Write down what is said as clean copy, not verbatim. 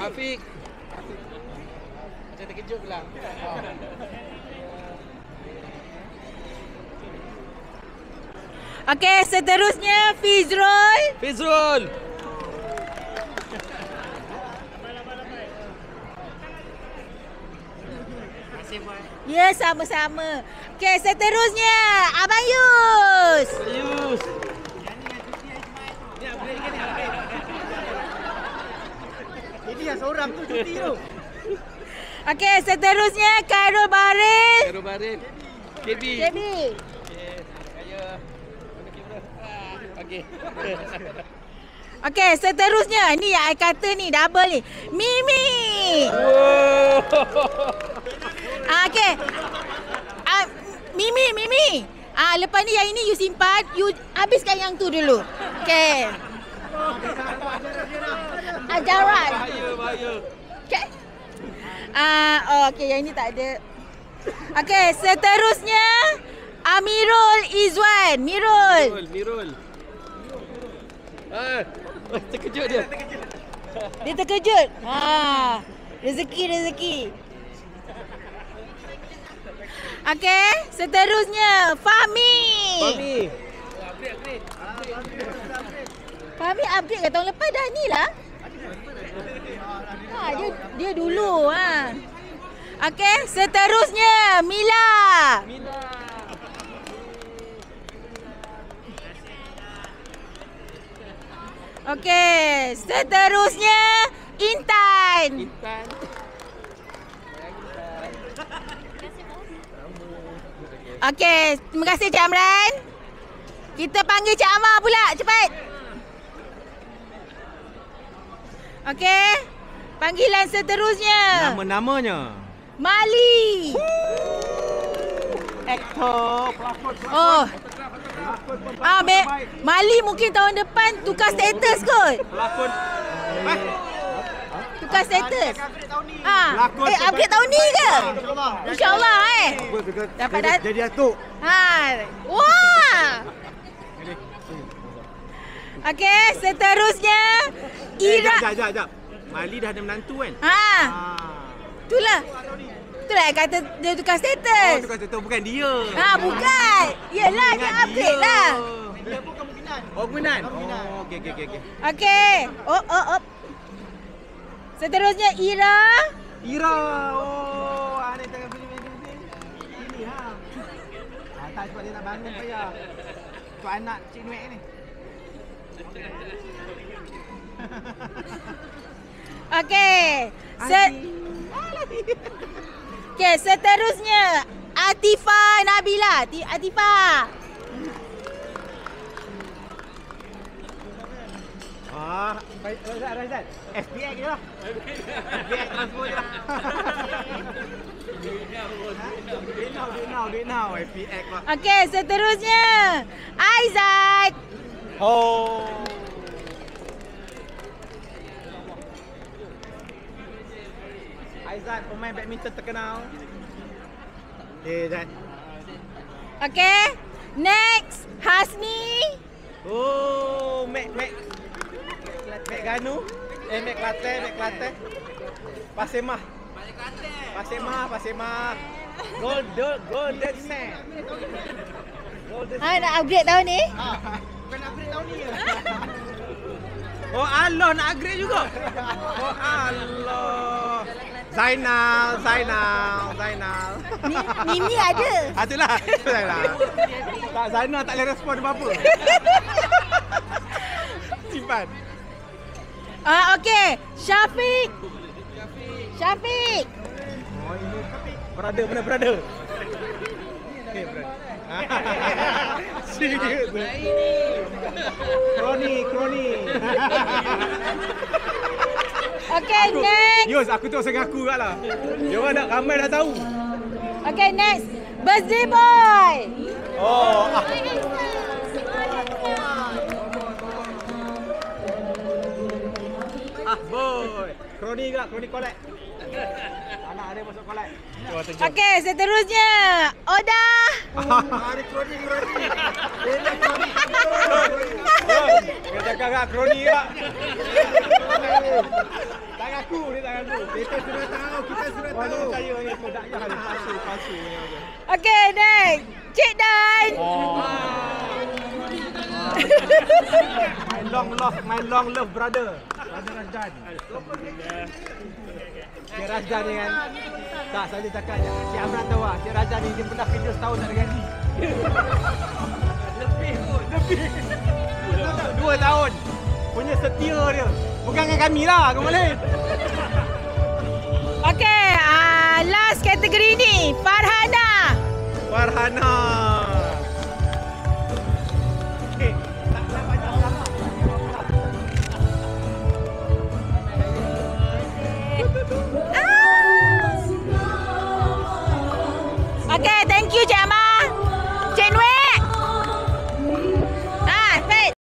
Syafiq. Macam terkejut pula. Okey, seterusnya Fizrul. Fizrul. Ya, sama-sama. Okey, seterusnya Abang Yus. Yus. Ini yang seorang tu cuti tu. Okey, seterusnya Khairul Baril. Khairul Baril. KB. KB. Okey, saya mana kamera? Okey. Okey, seterusnya ni yang I kata ni double ni. Mimi. Wow. Okey. Mimi. Lepas ni yang ini you simpan, you habiskan yang tu dulu. Okey. Ajaran. Bahaya. Okey. Okey, yang ini tak ada. Okey, seterusnya Amirul Izwan. Mirul. Terkejut dia. Dia terkejut. Rezeki. Okey, seterusnya Fahmi. Fahmi upgrade ke tahun lepas dah ni lah. Dia dulu. Okey, seterusnya Mila. Okey, seterusnya Intan. Okey, terima kasih Cik Amran. Kita panggil Cik Amar pula, cepat. Okey, panggilan seterusnya. Nama-namanya. Mali. Aktor, pelakon. Oh. Mali mungkin tahun depan tukar status kot. Pelakon. Tukar status. Pelakon. Upgrade tahun ni ke? InsyaAllah dapat dah. Jadi atuk. Wah. Okey, seterusnya Ira. Sekejap. Mali dah ada menantu kan? Itulah kata dia tukar status. Tukar status bukan dia. Bukan. Yelah, dia upgrade lah. Dia pun kemungkinan. Kemungkinan. Okey. Okey. Seterusnya Ira. Ni tengah film ni. Ini tak sebab dia nak bangun payah. Untuk anak Cik Nuek ni. Okey. Okey, seterusnya Atifa Nabila. Atifa. Razan. FPX je lah. FPX transfer je lah. Duit now. FPX lah. Okey, seterusnya Aizat. Aizat, pemain badminton terkenal. Zat. Okey. Next, Hasni. Mek Ganu. Mek Kelantan. Pasemah. Golden Sand. Nak upgrade tahun ni? Bukan upgrade tahun ni ke? Allah nak upgrade juga. Allah. Zainal. Mimi ada. Itulah. Tak, Zainal tak boleh respon apa-apa. Simpan. Okey, Syafiq. Brother, mana brother? Okay, brother. Serius. Kroni. Okey, next. Yus, aku tu sangat aku kat lah. Dia orang dah ramai dah tahu. Okey, next. Birthday boy. Boy. Kroni collect. Anak ada masuk collect. Okey, seterusnya Oda. Ada kroni. Dia cakap kat kroni kak. tak ngaku, dia tak ngaku. Kita sudah tahu, kita sudah tahu. Dia percaya ni produk yang ada palsu. Okey, next. Cik Dan. My long love brother Razdan. Cik Razdan ni kan. Tak, saya cakap je. Cik Amran tahu lah. Cik Razdan ni dia pernah kerja setahun tak ada gaji. Lebih. 2 tahun. Punya setia dia. Bukan dengan kami lah, kau boleh. Okey, last kategori ni Farhana. Farhana.